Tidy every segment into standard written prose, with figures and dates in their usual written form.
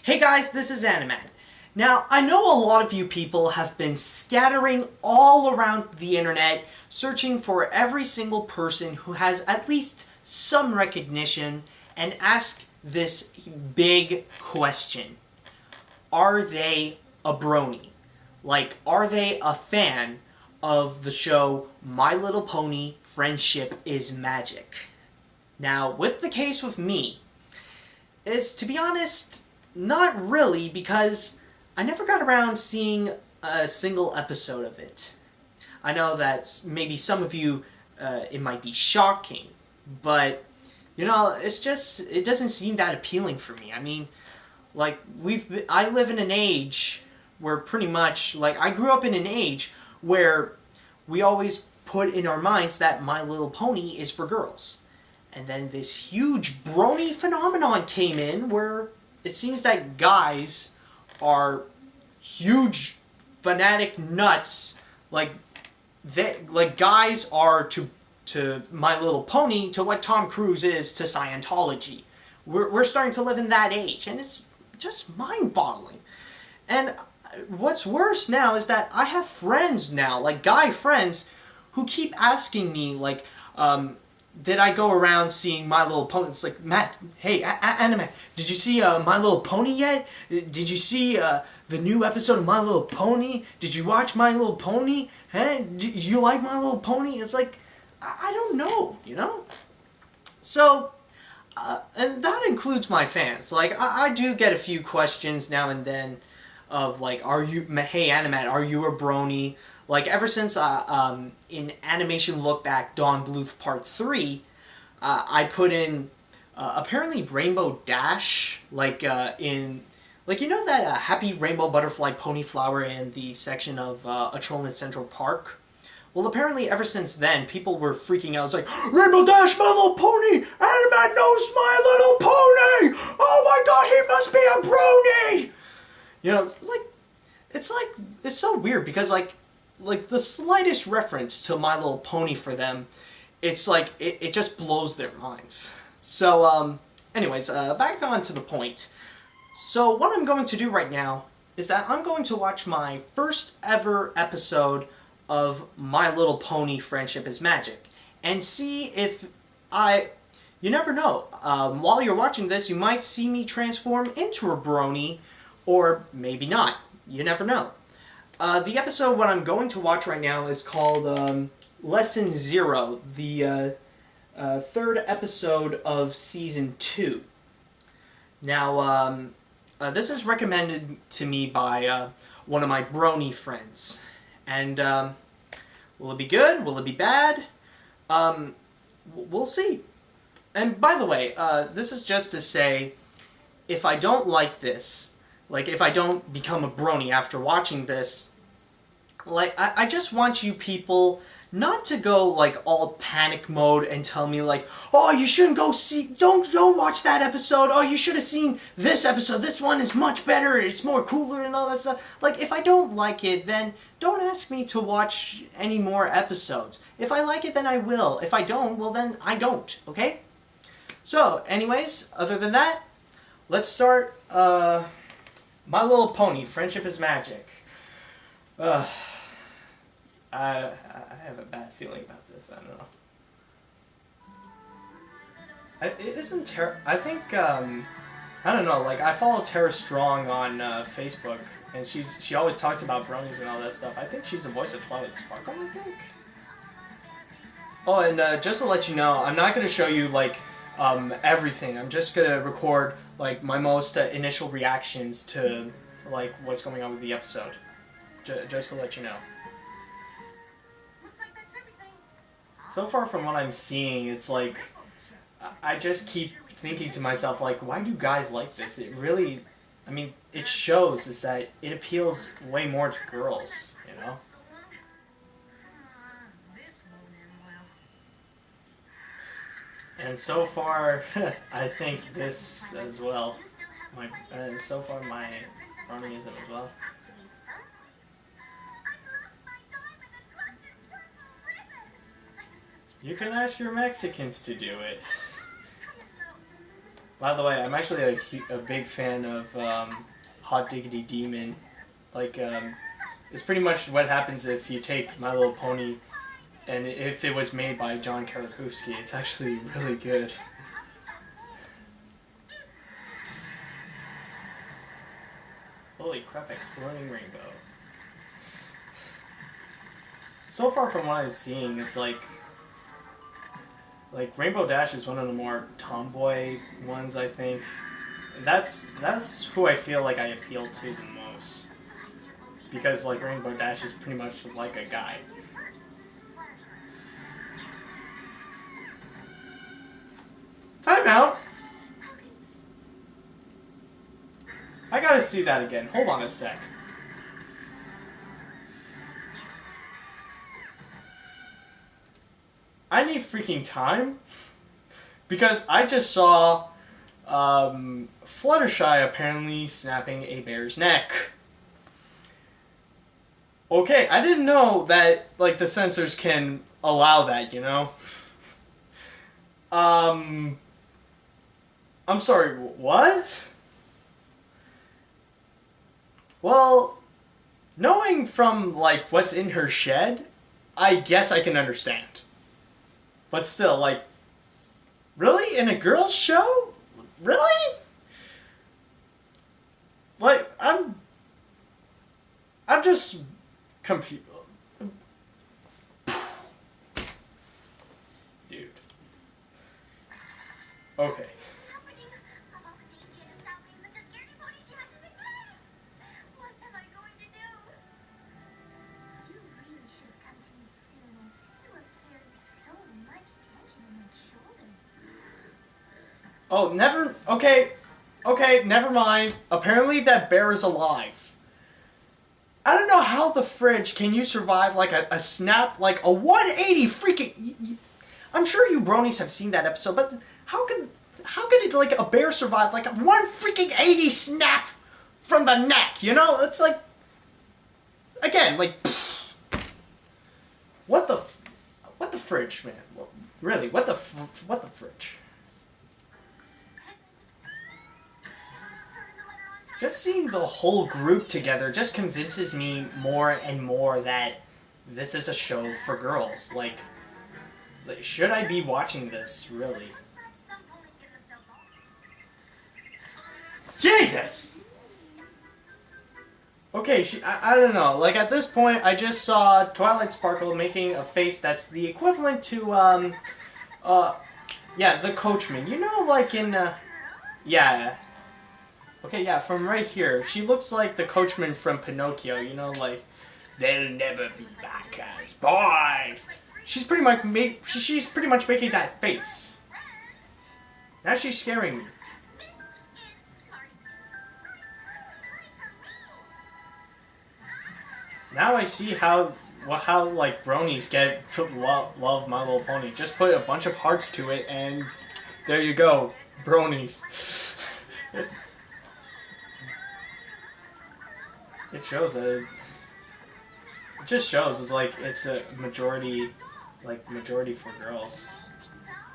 Hey guys, this is AniMat. Now, I know a lot of you people have been scattering all around the internet, searching for every single person who has at least some recognition, and ask this big question. Are they a brony? Like, are they a fan of the show My Little Pony: Friendship is Magic? Now, with the case with me, is, to be honest, not really, because I never got around seeing a single episode of it. I know that maybe some of you, it might be shocking, but, it's just, it doesn't seem that appealing for me. I mean, like, I live in an age where pretty much, like, I grew up in an age where we always put in our minds that My Little Pony is for girls. And then this huge brony phenomenon came in where it seems that guys are huge fanatic nuts. Like guys are to My Little Pony to what Tom Cruise is to Scientology. We're starting to live in that age, and it's just mind-boggling. And what's worse now is that I have friends now, like guy friends, who keep asking me, like, did I go around seeing My Little Pony? It's like, Matt, hey, AniMat, did you see My Little Pony yet? Did you see the new episode of My Little Pony? Did you watch My Little Pony? Hey, do you like My Little Pony? It's like, I don't know, So, and that includes my fans. Like, I do get a few questions now and then of, like, hey, AniMat, are you a brony? Like, ever since in Animation Look Back Dawn Bluth Part 3, I put in, apparently Rainbow Dash, like, in, like, that Happy Rainbow Butterfly Pony Flower in the section of A Troll in Central Park? Well, apparently ever since then, people were freaking out. It's like, Rainbow Dash, My Little Pony! AniMat knows My Little Pony! Oh my god, he must be a brony! It's so weird because, like the slightest reference to My Little Pony for them, it's like, it just blows their minds. So, anyways, back on to the point. So, what I'm going to do right now is that I'm going to watch my first ever episode of My Little Pony: Friendship is Magic, and see if you never know. While you're watching this, you might see me transform into a brony, or maybe not. You never know. The episode what I'm going to watch right now is called Lesson 0, the third episode of Season 2. Now, this is recommended to me by one of my brony friends. And will it be good? Will it be bad? We'll see. And by the way, this is just to say, if I don't like this, like if I don't become a brony after watching this, like, I just want you people not to go, like, all panic mode and tell me, like, oh, you shouldn't go see, don't watch that episode, oh, you should have seen this episode, this one is much better, it's more cooler and all that stuff. Like, if I don't like it, then don't ask me to watch any more episodes. If I like it, then I will. If I don't, well, then I don't, okay? So, anyways, other than that, let's start, My Little Pony: Friendship is Magic. I have a bad feeling about this. I don't know. I think, I don't know, like, I follow Tara Strong on Facebook, and she always talks about bronies and all that stuff. I think she's the voice of Twilight Sparkle, I think? Oh, and just to let you know, I'm not going to show you, like, everything. I'm just going to record, like, my most initial reactions to, like, what's going on with the episode. Just to let you know. So far from what I'm seeing, it's like, I just keep thinking to myself, like, why do guys like this? It really, I mean, it shows is that it appeals way more to girls, And so far, I think this as well. So far my bronyism as well. You can ask your Mexicans to do it. By the way, I'm actually a big fan of Hot Diggity Demon. Like, it's pretty much what happens if you take My Little Pony, and if it was made by John Karakowski, it's actually really good. Holy crap, Exploding Rainbow. So far from what I've seen, it's like Rainbow Dash is one of the more tomboy ones, I think. That's who I feel like I appeal to the most. Because like Rainbow Dash is pretty much like a guy. Time out! I gotta see that again. Hold on a sec. I need freaking time. Because I just saw Fluttershy apparently snapping a bear's neck. Okay, I didn't know that like the censors can allow that, you know? I'm sorry, what? Well, knowing from like what's in her shed, I guess I can understand. But still, like, really? In a girl's show? Really? Like, I'm just confused. Dude. Okay. Oh, never... Okay, never mind. Apparently that bear is alive. I don't know how the fridge can you survive like a snap, like a 180 freaking... I'm sure you bronies have seen that episode, but how could it, like, a bear survive like a 180 snap from the neck, you know? It's like... Again, like... What the fridge, man? Really, what the fridge? Just seeing the whole group together just convinces me more and more that this is a show for girls. Like should I be watching this, really? Jesus! Okay, I don't know. Like, at this point, I just saw Twilight Sparkle making a face that's the equivalent to, yeah, the Coachman. You know, like in, yeah. Okay, yeah, from right here. She looks like the Coachman from Pinocchio, you know, like, they'll never be back as boys. She's pretty much making that face. Now she's scaring me. Now I see how like bronies get love My Little Pony. Just put a bunch of hearts to it, and there you go, bronies. It shows that it just shows it's a majority for girls.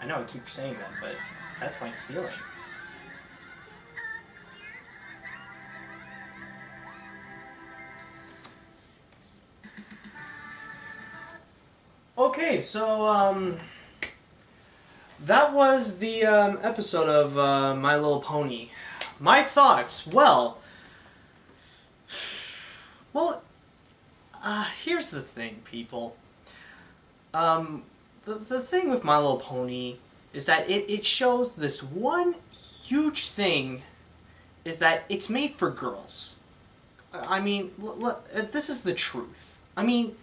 I know I keep saying that, but that's my feeling. Okay, so that was the episode of My Little Pony. My thoughts, well, here's the thing, people. The thing with My Little Pony is that it shows this one huge thing, is that it's made for girls. I mean, this is the truth. I mean,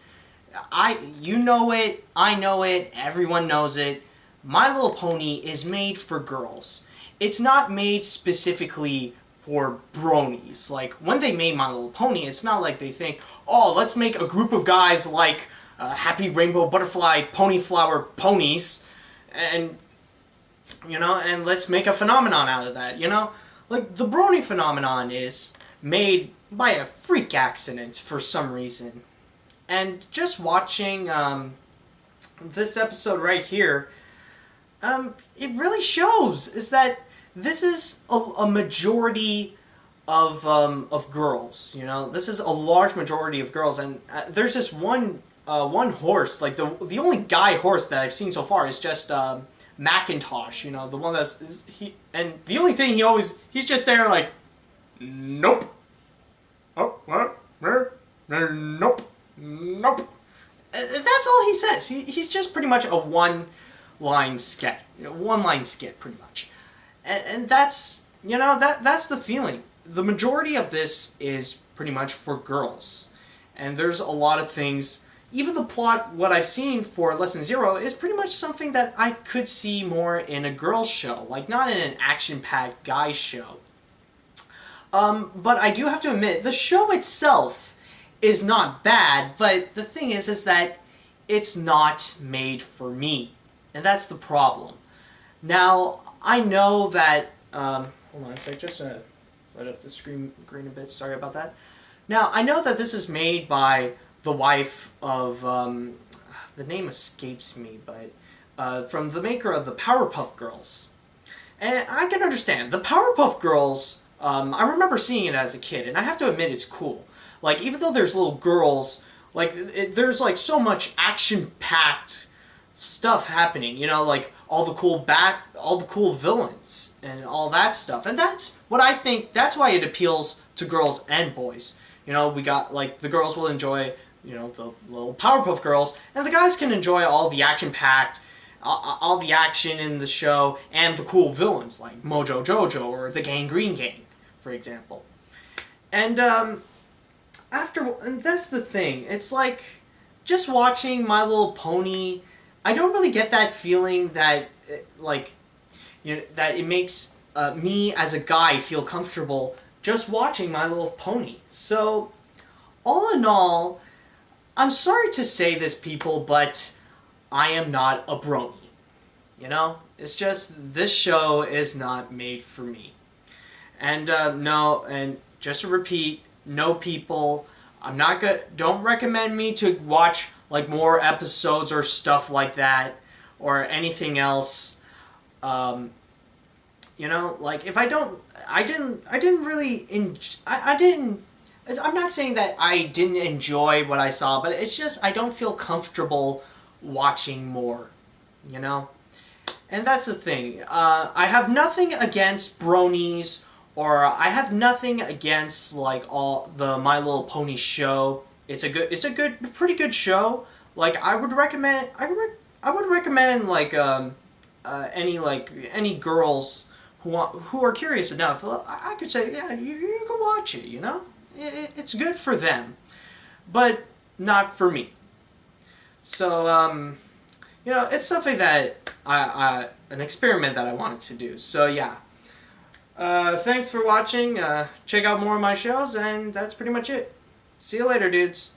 you know it, I know it, everyone knows it. My Little Pony is made for girls. It's not made specifically for bronies. Like, when they made My Little Pony, it's not like they think, oh, let's make a group of guys like Happy Rainbow Butterfly Pony Flower Ponies, and, you know, and let's make a phenomenon out of that, you know? Like, the brony phenomenon is made by a freak accident for some reason. And just watching this episode right here, it really shows is that this is a majority of girls. You know, this is a large majority of girls, and there's this one horse. Like the only guy horse that I've seen so far is just Macintosh. You know, the one and the only thing he's just there like, nope. Oh, what? Nope. Nope. That's all he says. He's just pretty much a one-line skit. One-line skit, pretty much. And that's, that's the feeling. The majority of this is pretty much for girls. And there's a lot of things, even the plot, what I've seen for Lesson Zero, is pretty much something that I could see more in a girl's show. Like, not in an action-packed guy show. But I do have to admit, the show itself is not bad, but the thing is that it's not made for me. And that's the problem. Now, I know that, hold on a sec, just light up the screen green a bit, sorry about that. Now, I know that this is made by the wife of, the name escapes me, but, from the maker of the Powerpuff Girls. And I can understand, the Powerpuff Girls, I remember seeing it as a kid, and I have to admit it's cool. Like, even though there's little girls, like, there's, like, so much action-packed stuff happening, like, all the cool villains, and all that stuff. And that's what I think, that's why it appeals to girls and boys. We got, like, the girls will enjoy, the little Powerpuff Girls, and the guys can enjoy all the action-packed, all the action in the show, and the cool villains, like Mojo Jojo, or the Gangrene Gang, for example. And, and that's the thing, it's like, just watching My Little Pony, I don't really get that feeling that, that it makes me as a guy feel comfortable just watching My Little Pony. So, all in all, I'm sorry to say this, people, but I am not a Brony. It's just, this show is not made for me. And, no, and just to repeat, no, people, don't recommend me to watch, like, more episodes or stuff like that, or anything else. Like, if I didn't really I'm not saying that I didn't enjoy what I saw, but it's just, I don't feel comfortable watching more, And that's the thing. I have nothing against Bronies, or I have nothing against, like, all the My Little Pony show. It's a pretty good show. Like, I would recommend, like, any girls who are curious enough. I could say, yeah, you can watch it. It's good for them, but not for me. So, it's something that an experiment that I wanted to do. So yeah. Thanks for watching. Check out more of my shows, and that's pretty much it. See you later, dudes.